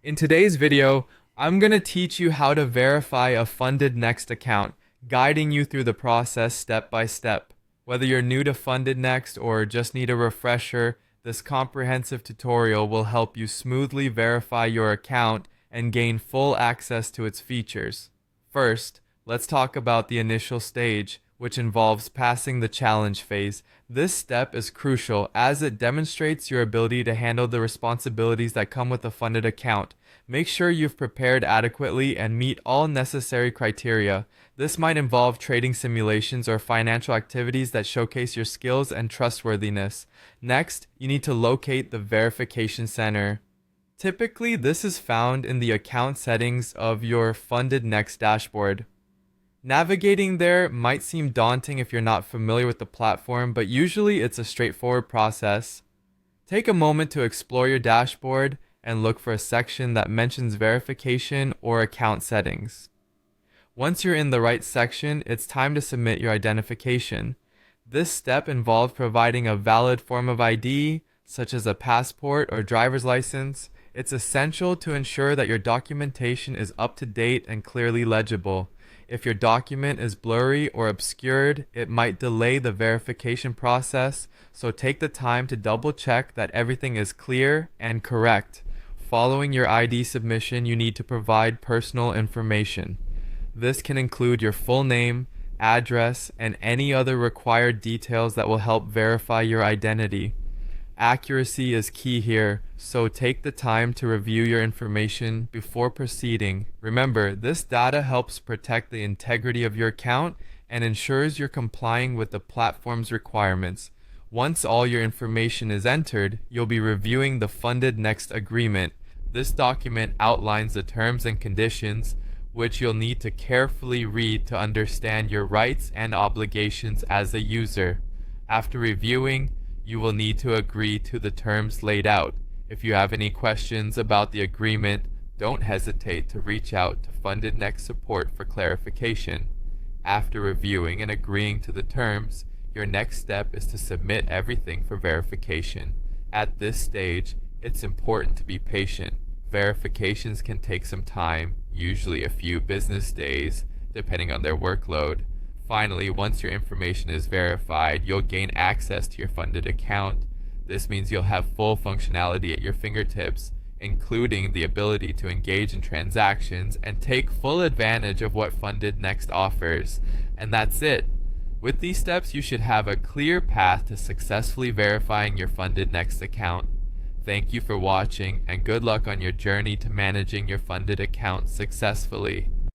In today's video, I'm going to teach you how to verify a Funded Next account, guiding you through the process step by step. Whether you're new to Funded Next or just need a refresher, this comprehensive tutorial will help you smoothly verify your account and gain full access to its features. First, let's talk about the initial stage, which involves passing the challenge phase. This step is crucial as it demonstrates your ability to handle the responsibilities that come with a funded account. Make sure you've prepared adequately and meet all necessary criteria. This might involve trading simulations or financial activities that showcase your skills and trustworthiness. Next, you need to locate the verification center. Typically, this is found in the account settings of your Funded Next dashboard. Navigating there might seem daunting if you're not familiar with the platform, but usually it's a straightforward process. Take a moment to explore your dashboard and look for a section that mentions verification or account settings. Once you're in the right section, it's time to submit your identification. This step involves providing a valid form of ID, such as a passport or driver's license. It's essential to ensure that your documentation is up to date and clearly legible. If your document is blurry or obscured, it might delay the verification process, so take the time to double check that everything is clear and correct. Following your ID submission, you need to provide personal information. This can include your full name, address, and any other required details that will help verify your identity. Accuracy is key here, so take the time to review your information before proceeding. Remember, this data helps protect the integrity of your account and ensures you're complying with the platform's requirements. Once all your information is entered, you'll be reviewing the Funded Next agreement. This document outlines the terms and conditions, which you'll need to carefully read to understand your rights and obligations as a user. After reviewing, you will need to agree to the terms laid out. If you have any questions about the agreement, don't hesitate to reach out to Funded Next support for clarification. After reviewing and agreeing to the terms, your next step is to submit everything for verification. At this stage, it's important to be patient. Verifications can take some time, usually a few business days, depending on their workload. Finally, once your information is verified, you'll gain access to your funded account. This means you'll have full functionality at your fingertips, including the ability to engage in transactions and take full advantage of what Funded Next offers. And that's it. With these steps, you should have a clear path to successfully verifying your Funded Next account. Thank you for watching, and good luck on your journey to managing your funded account successfully.